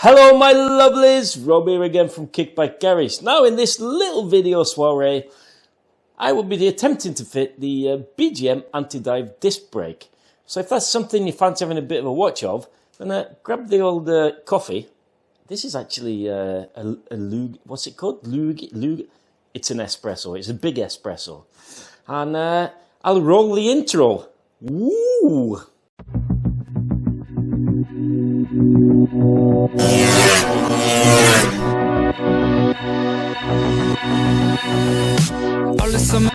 Hello my lovelies, Rob here again from Kickbackgarage. Now in this little video soiree, I will be attempting to fit the BGM anti-dive disc brake. So if that's something you fancy having a bit of a watch of, then grab the old coffee. This is actually a lug, what's it called? Lug, it's an espresso, it's a big espresso. And I'll roll the intro. Woo!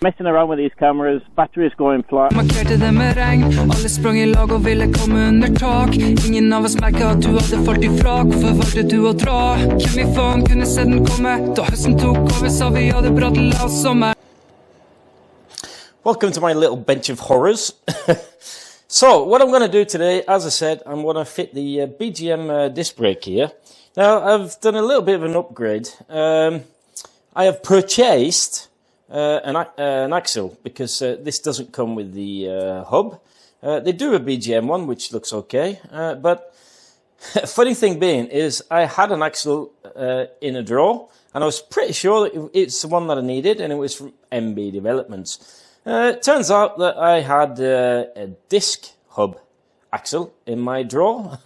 Messing around with these cameras, batteries going flat. Markerte det med regn, alle sprang I lag og ville komme under tak. Ingen av oss merket at du hadde falt I frak, hvorfor valgte du å dra? Hvem I faen kunne se den komme? Da høsten tok over, sa vi hadde bra til sommer. Welcome to my little bench of horrors. So, what I'm going to do today, as I said, I'm going to fit the BGM disc brake here. Now, I've done a little bit of an upgrade. I have purchased an axle because this doesn't come with the hub. They do a BGM one, which looks okay. But funny thing being is I had an axle in a drawer, and I was pretty sure that it's the one that I needed, and it was from MB Developments. It turns out that I had a disc hub axle in my drawer,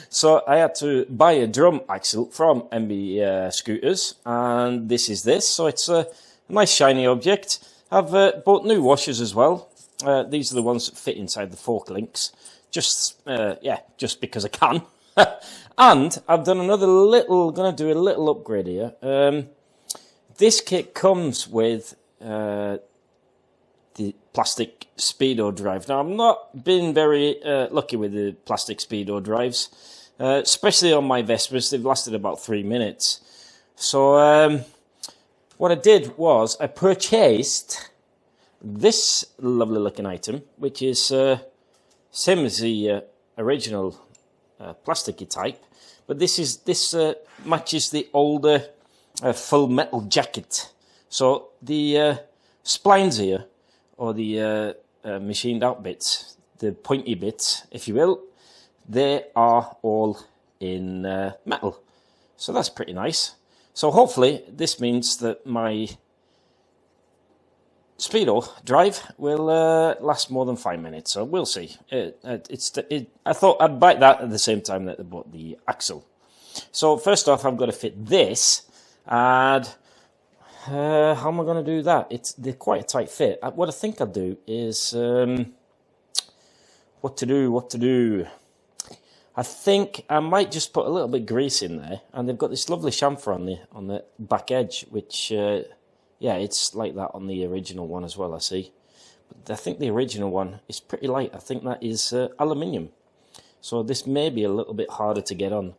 so I had to buy a drum axle from MB Scooters, and this is this, so it's a nice shiny object. I've bought new washers as well. These are the ones that fit inside the fork links, just because I can. And I've done another little, gonna do a little upgrade here. This kit comes with the plastic speedo drive. Now, I've not been very lucky with the plastic speedo drives, especially on my Vespas. They've lasted about 3 minutes. So what I did was I purchased this lovely looking item, which is same as the original plasticky type, but this matches the older full metal jacket. So the splines here, or the machined out bits, the pointy bits, if you will, they are all in metal. So that's pretty nice. So hopefully this means that my speedo drive will last more than 5 minutes. So we'll see. I thought I'd buy that at the same time that I bought the axle. So first off, I've got to fit this, and how am I going to do that? They're quite a tight fit. What I think I'll do is what to do. I think I might just put a little bit of grease in there, and they've got this lovely chamfer on the back edge, which yeah, it's like that on the original one as well, I see. But I think the original one is pretty light. I think that is aluminium, so this may be a little bit harder to get on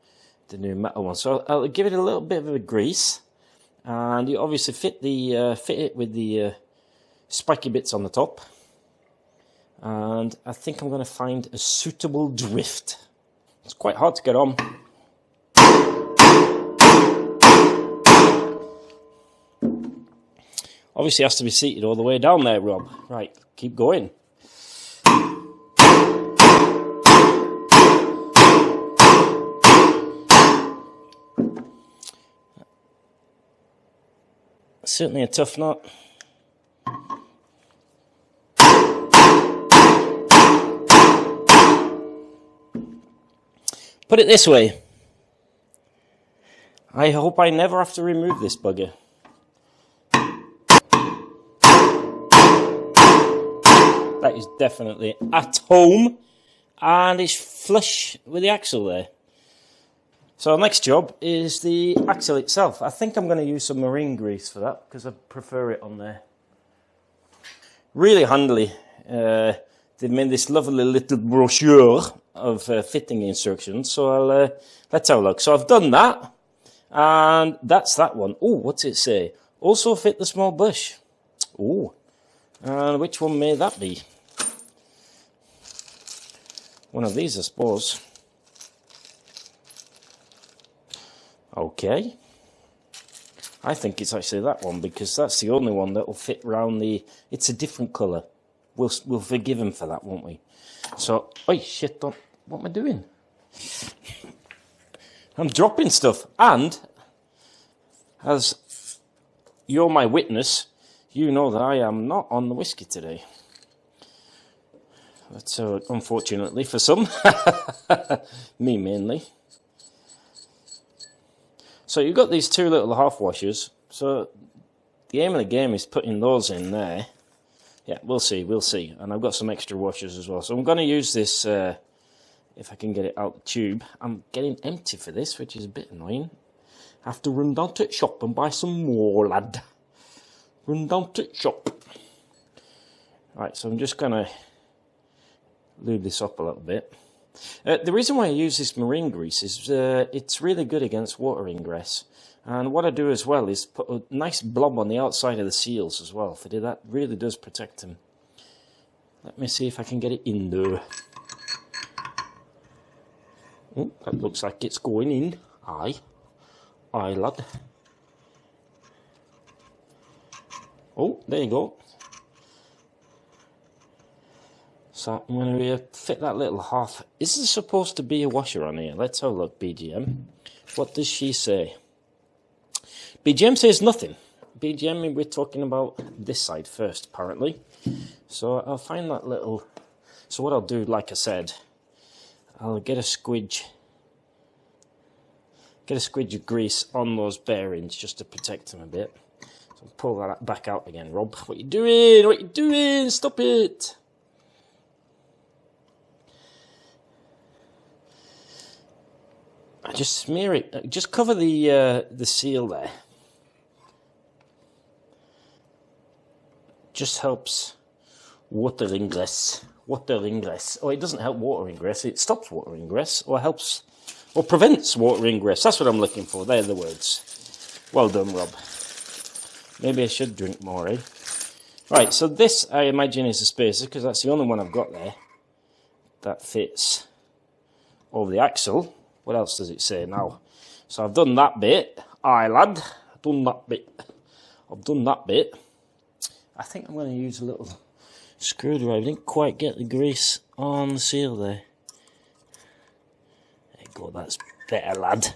the new metal one. So I'll give it a little bit of a grease. And you obviously fit it with the spiky bits on the top. And I think I'm going to find a suitable drift. It's quite hard to get on. Obviously has to be seated all the way down there, Rob. Right, keep going. Certainly a tough knot. Put it this way. I hope I never have to remove this bugger. That is definitely at home, and it's flush with the axle there. So our next job is the axle itself. I think I'm going to use some marine grease for that, because I prefer it on there. Really handily. They've made this lovely little brochure of fitting instructions. So let's have a look. So I've done that, and that's that one. Oh, what's it say? Also fit the small bush. Oh, and which one may that be? One of these, I suppose. Okay, I think it's actually that one, because that's the only one that will fit round the. It's a different colour. We'll forgive him for that, won't we? So, oh shit! What am I doing? I'm dropping stuff, and as you're my witness, you know that I am not on the whiskey today. That's unfortunately for some, me mainly. So you've got these two little half washers, so the aim of the game is putting those in there. Yeah, we'll see. And I've got some extra washers as well. So I'm going to use this, if I can get it out the tube. I'm getting empty for this, which is a bit annoying. I have to run down to the shop and buy some more, lad. Run down to the shop. Right, so I'm just going to lube this up a little bit. The reason why I use this marine grease is it's really good against water ingress. And what I do as well is put a nice blob on the outside of the seals as well. For that really does protect them. Let me see if I can get it in there. Oh, that looks like it's going in. Aye, lad. Oh, there you go. So I'm going to fit that little half. Is there supposed to be a washer on here? Let's have a look, BGM. What does she say? BGM says nothing. BGM, we're talking about this side first, apparently. So I'll find that little... So what I'll do, like I said, I'll get a squidge of grease on those bearings just to protect them a bit. So pull that back out again, Rob. What you doing? What you doing? Stop it! I just smear it. Just cover the seal there. Just helps water ingress. Water ingress. Oh, it doesn't help water ingress. It stops water ingress, or helps, or prevents water ingress. That's what I'm looking for. They're the words. Well done, Rob. Maybe I should drink more, eh? Right. So this, I imagine, is a spacer because that's the only one I've got there that fits over the axle. What else does it say now? So I've done that bit. Aye, lad. I've done that bit. I think I'm going to use a little screwdriver. I didn't quite get the grease on the seal there. There you go. That's better, lad.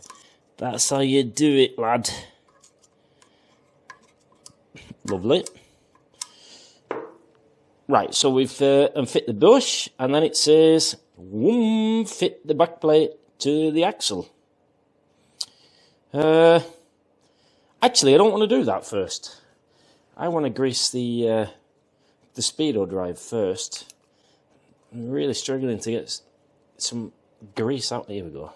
That's how you do it, lad. Lovely. Right, so we've unfit the bush, and then it says, fit the back plate to the axle. Actually, I don't want to do that first. I want to grease the speedo drive first. I'm really struggling to get some grease out. Here we go.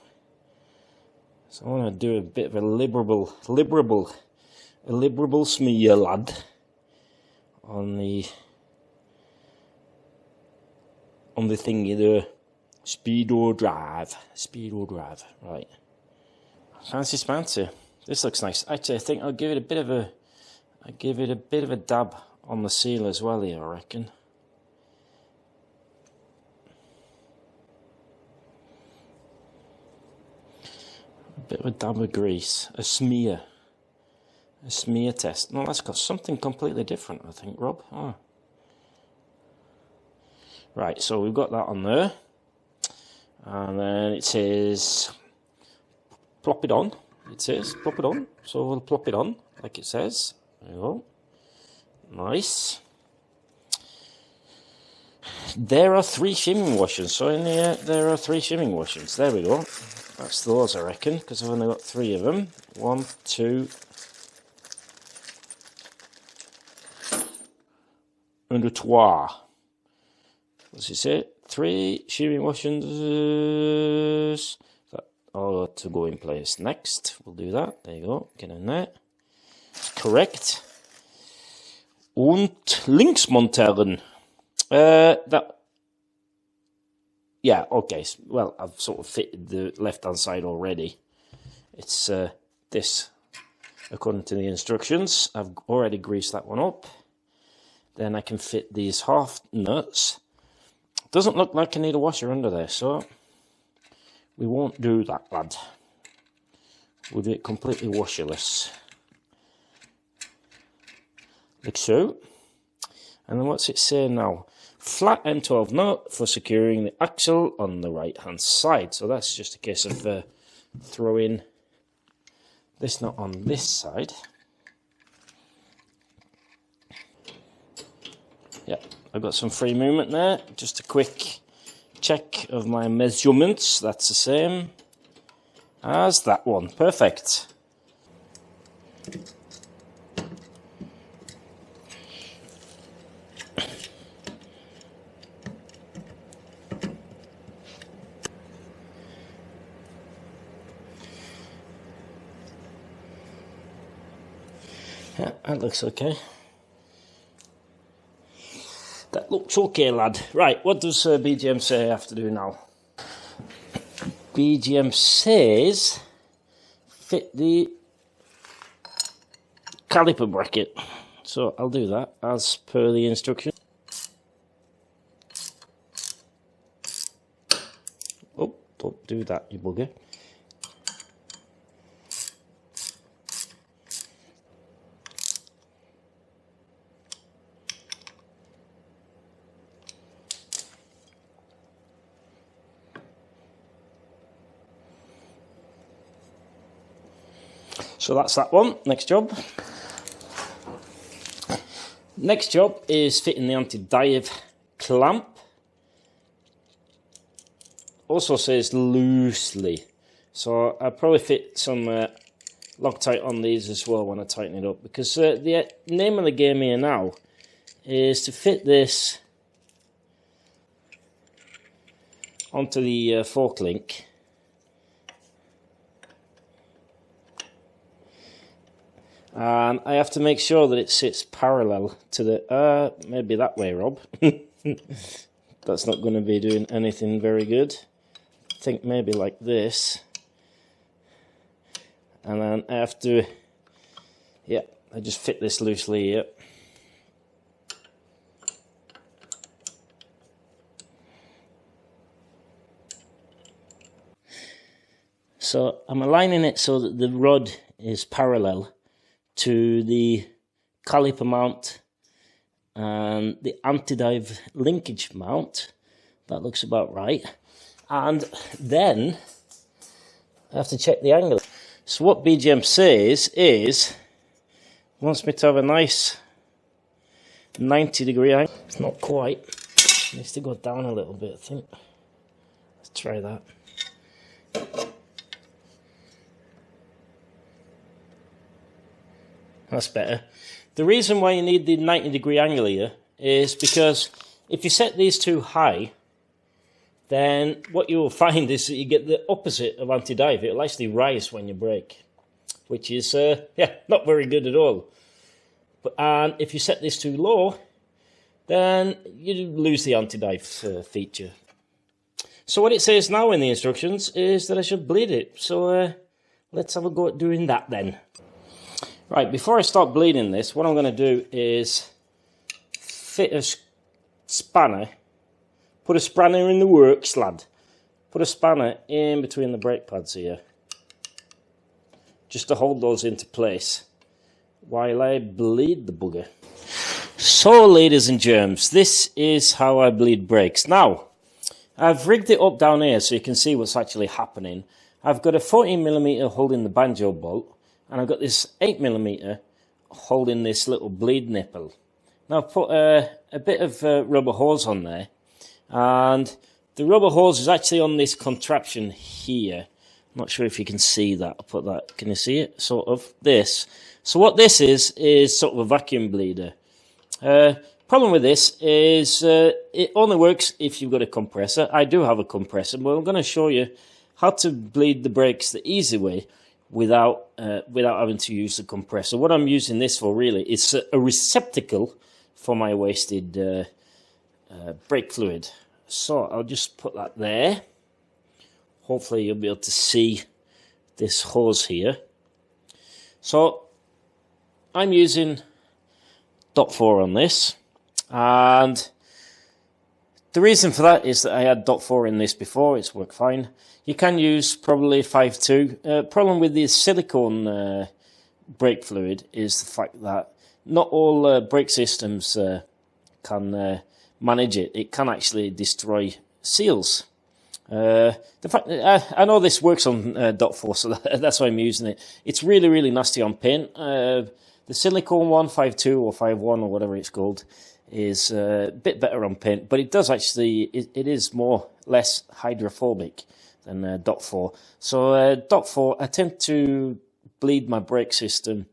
So I want to do a bit of a liberal smear, lad, on the thingy there. Speedo drive, right. Fancy spancy. This looks nice. Actually, I think I'll give it a bit of a dab on the seal as well here, I reckon. A bit of a dab of grease, a smear test. No, that's got something completely different, I think, Rob. Oh. Right, so we've got that on there. And then it says, plop it on. It says, plop it on. So we'll plop it on, like it says. There you go. Nice. There are 3 shimming washers. So in here, there are 3 shimming washers. There we go. That's those, I reckon, because I've only got 3 of them. 1, 2, and a 3. What's it say? 3 shimming washers that are to go in place. Next, we'll do that. There you go. Get in there. Correct. Und links montieren. Yeah, okay. Well, I've sort of fitted the left-hand side already. It's this, according to the instructions. I've already greased that one up. Then I can fit these half nuts. Doesn't look like I need a washer under there, so we won't do that, lad. We'll do it completely washerless. Like so. And then what's it say now? Flat M12 nut for securing the axle on the right hand side. So that's just a case of throw in this nut on this side. Yeah, I've got some free movement there. Just a quick check of my measurements. That's the same as that one. Perfect. Yeah, that looks okay. That looks okay, lad. Right, what does BGM say I have to do now? BGM says fit the caliper bracket. So I'll do that as per the instruction. Oh, don't do that, you bugger. So that's that one. Next job. Next job is fitting the anti-dive clamp. Also says loosely. So I'll probably fit some Loctite on these as well when I tighten it up. Because the name of the game here now is to fit this onto the fork link. And I have to make sure that it sits parallel to the... maybe that way, Rob. That's not going to be doing anything very good. I think maybe like this. And then I have to... Yeah, I just fit this loosely here. So I'm aligning it so that the rod is parallel to the caliper mount and the anti-dive linkage mount. That looks about right. And then I have to check the angle. So what BGM says is wants me to have a nice 90-degree angle. It's not quite. It needs to go down a little bit, I think. Let's try that. That's better. The reason why you need the 90-degree angle here is because if you set these too high, then what you will find is that you get the opposite of anti-dive. It'll actually rise when you brake, which is, not very good at all. And if you set this too low, then you lose the anti-dive feature. So what it says now in the instructions is that I should bleed it. So let's have a go at doing that then. Right, before I start bleeding this, what I'm going to do is fit a spanner, put a spanner in the works, lad. Put a spanner in between the brake pads here, just to hold those into place while I bleed the bugger. So, ladies and germs, this is how I bleed brakes. Now, I've rigged it up down here so you can see what's actually happening. I've got a 14mm holding the banjo bolt, and I've got this 8mm holding this little bleed nipple. Now I've put a bit of rubber hose on there, and the rubber hose is actually on this contraption here. I'm not sure if you can see that. I'll put that. Can you see it? Sort of. This. So what this is sort of a vacuum bleeder. Problem with this is it only works if you've got a compressor. I do have a compressor, but I'm going to show you how to bleed the brakes the easy way without having to use the compressor. What I'm using this for really is a receptacle for my wasted brake fluid. So I'll just put that there. Hopefully you'll be able to see this hose here. So I'm using .4 on this, and the reason for that is that I had .4 in this before. It's worked fine. You can use probably 5.2. Problem with the silicone brake fluid is the fact that not all brake systems can manage it. It can actually destroy seals. The fact I know this works on .4, so that's why I'm using it. It's really, really nasty on paint. The silicone one, 5.2 or 5.1 or whatever it's called, is a bit better on paint, but it does actually, it is less hydrophobic than .4. So .4, I tend to bleed my brake system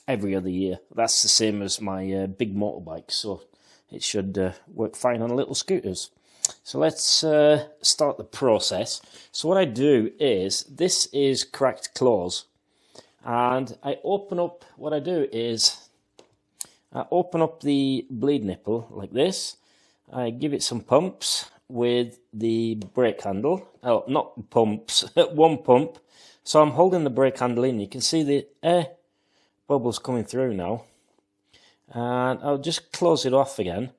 every other year. That's the same as my big motorbike, so it should work fine on little scooters. So let's start the process. So what I do is, this is cracked claws, and I open up, what I do is, I open up the bleed nipple like this. I give it some pumps with the brake handle. Oh, not pumps, one pump. So I'm holding the brake handle in. You can see the air bubbles coming through now. And I'll just close it off again.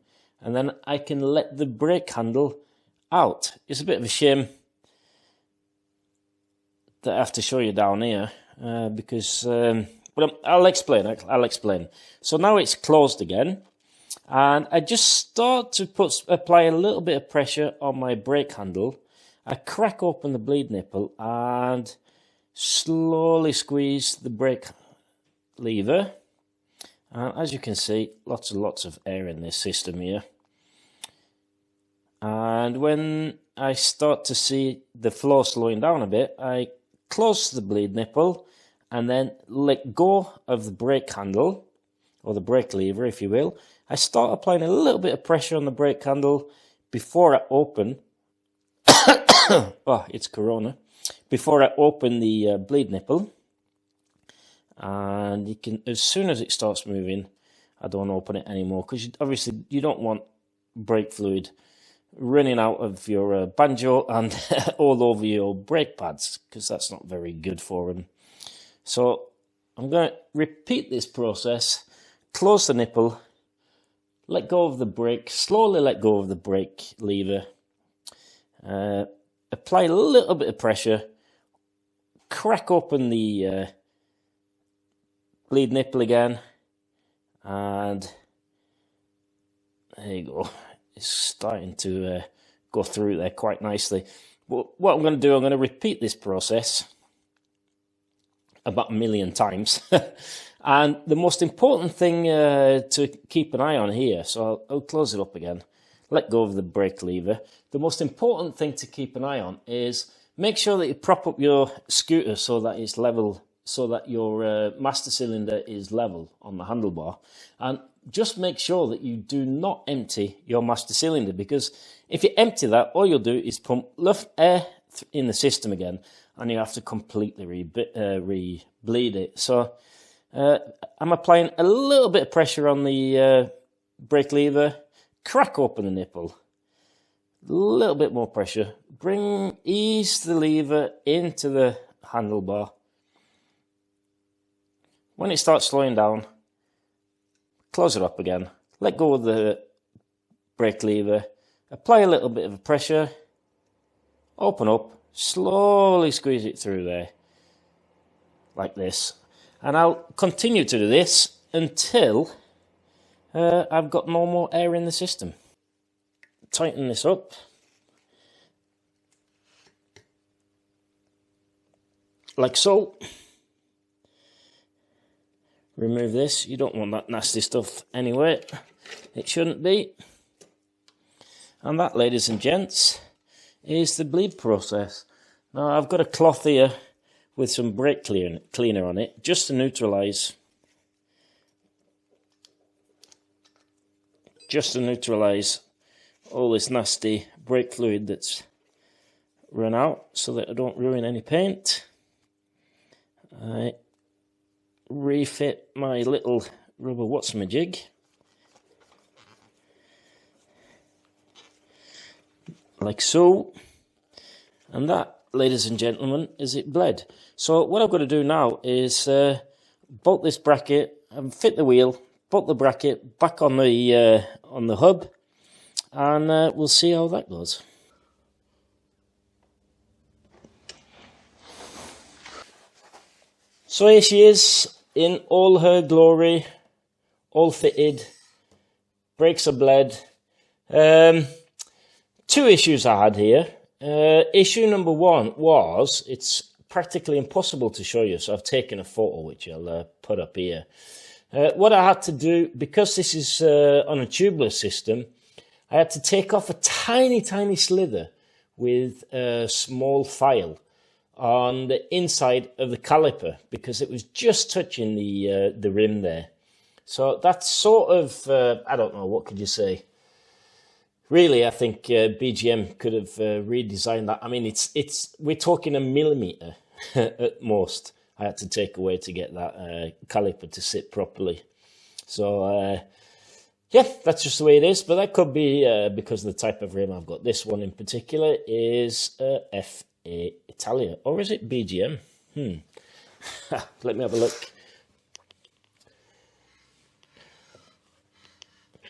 And then I can let the brake handle out. It's a bit of a shame that I have to show you down here. Because, but I'll explain. So now it's closed again. And I just start to apply a little bit of pressure on my brake handle. I crack open the bleed nipple and slowly squeeze the brake lever. And as you can see, lots and lots of air in this system here. And when I start to see the flow slowing down a bit, I close the bleed nipple and then let go of the brake handle, or the brake lever if you will. I start applying a little bit of pressure on the brake handle before I open. Oh, it's Corona. Before I open the bleed nipple. And you can, as soon as it starts moving, I don't open it anymore, because obviously you don't want brake fluid running out of your banjo and all over your brake pads, because that's not very good for them. So I'm going to repeat this process, close the nipple, let go of the brake, slowly let go of the brake lever, apply a little bit of pressure, crack open the bleed nipple again, and there you go. It's starting to go through there quite nicely. But what I'm going to do, I'm going to repeat this process about 1 million times. And the most important thing to keep an eye on here, so I'll close it up again, let go of the brake lever. The most important thing to keep an eye on is make sure that you prop up your scooter so that it's level, so that your master cylinder is level on the handlebar. And just make sure that you do not empty your master cylinder, because if you empty that, all you'll do is pump air in the system again, and you have to completely re-bleed it. So I'm applying a little bit of pressure on the brake lever, crack open the nipple, a little bit more pressure, ease the lever into the handlebar. When it starts slowing down, close it up again, let go of the brake lever, apply a little bit of pressure, open up, slowly squeeze it through there, like this. And I'll continue to do this until I've got no more air in the system. Tighten this up. Like so. Remove this. You don't want that nasty stuff anyway. It shouldn't be. And that, ladies and gents, is the bleed process. Now I've got a cloth here with some brake cleaner on it, just to neutralise all this nasty brake fluid that's run out, so that I don't ruin any paint. I refit my little rubber what's-my-jig, like so, and that, ladies and gentlemen, is it bled. So what I've got to do now is bolt this bracket and fit the wheel, bolt the bracket back on the hub, and we'll see how that goes. So here she is in all her glory, all fitted, brakes are bled. Two issues I had here. Issue number one was, it's practically impossible to show you, so I've taken a photo which I'll put up here. What I had to do, because this is on a tubeless system, I had to take off a tiny slither with a small file on the inside of the caliper, because it was just touching the rim there. So that's sort of, I don't know, what could you say? Really, I think BGM could have redesigned that. I mean, we're talking a millimetre at most I had to take away to get that caliper to sit properly. So, yeah, that's just the way it is. But that could be because of the type of rim I've got. This one in particular is FA Italia. Or is it BGM? Let me have a look.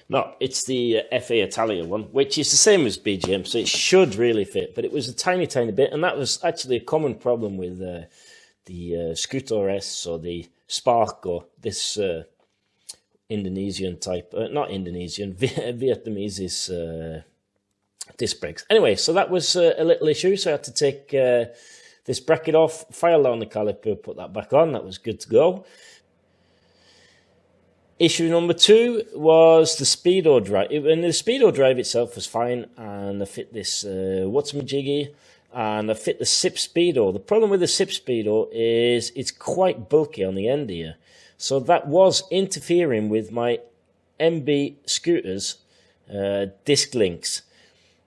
No, it's the FA Italia one, which is the same as BGM, so it should really fit. But it was a tiny bit, and that was actually a common problem with the Scooter S or the Spark or this Indonesian type, not Indonesian, Vietnamese is disc brakes. Anyway, so that was a little issue, so I had to take this bracket off, file down the caliper, put that back on. That was good to go. Issue number two was the speedo drive. And the speedo drive itself was fine, and I fit this what's-my-jiggy, and I fit the SIP speedo. The problem with the SIP speedo is it's quite bulky on the end here, so that was interfering with my MB scooters disc links.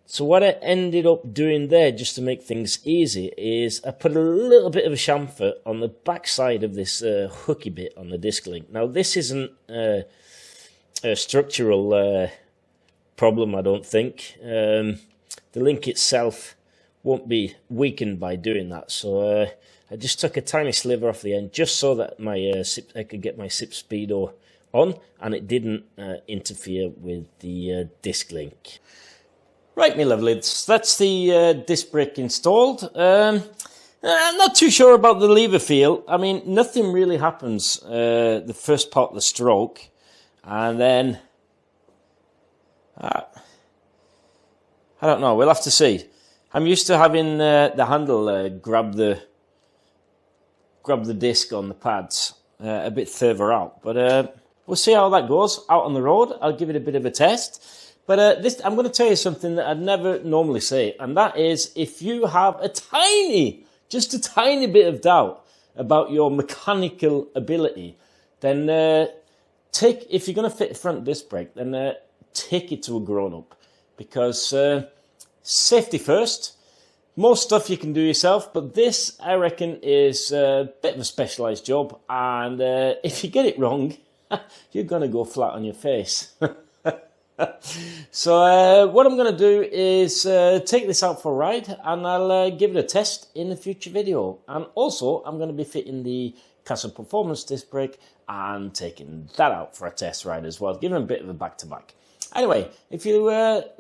So what I ended up doing there, just to make things easy, is I put a little bit of a chamfer on the back side of this hooky bit on the disc link. Now, this isn't a structural problem, I don't think. The link itself won't be weakened by doing that. So I just took a tiny sliver off the end, just so that I could get my SIP speedo on, and it didn't interfere with the disc link. Right, me lovelies, that's the disc brake installed. I'm not too sure about the lever feel. I mean, nothing really happens the first part of the stroke, and then I don't know, we'll have to see. I'm used to having the handle grab the disc on the pads a bit further out, but we'll see how that goes out on the road. I'll give it a bit of a test. But I'm going to tell you something that I'd never normally say, and that is, if you have just a tiny bit of doubt about your mechanical ability, then if you're going to fit a front disc brake, then take it to a grown-up, because safety first. Most stuff you can do yourself, but this, I reckon, is a bit of a specialised job, and if you get it wrong, you're going to go flat on your face. So what I'm going to do is take this out for a ride, and I'll give it a test in a future video. And also, I'm going to be fitting the Castle Performance disc brake and taking that out for a test ride as well, giving a bit of a back-to-back. Anyway, if you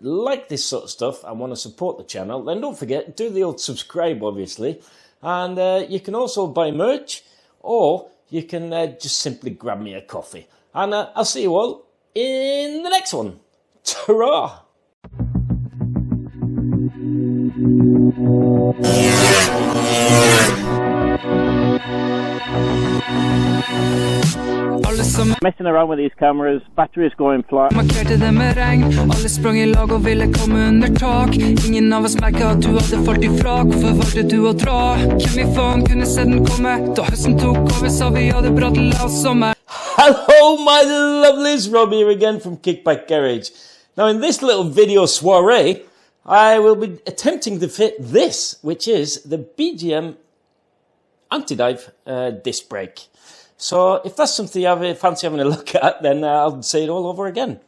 like this sort of stuff and want to support the channel, then don't forget, do the old subscribe, obviously. And you can also buy merch, or you can just simply grab me a coffee. And I'll see you all in the next one. Ta-ra! Messing around with these cameras, batteries going flat. Markerte det med regn. Alle sprang I lag og ville komme under tak. Ingen av oss merket at du hadde falt I frak. Hvorfor valgte du å dra? Hvem I faen kunne se den komme? Da høsten tok over, sa vi hadde bra til la oss sommer. Hello, my lovelies, Rob here again from Kickback Garage. Now, in this little video soiree, I will be attempting to fit this, which is the BGM anti-dive disc brake. So, if that's something you fancy having a look at, then I'll say it all over again.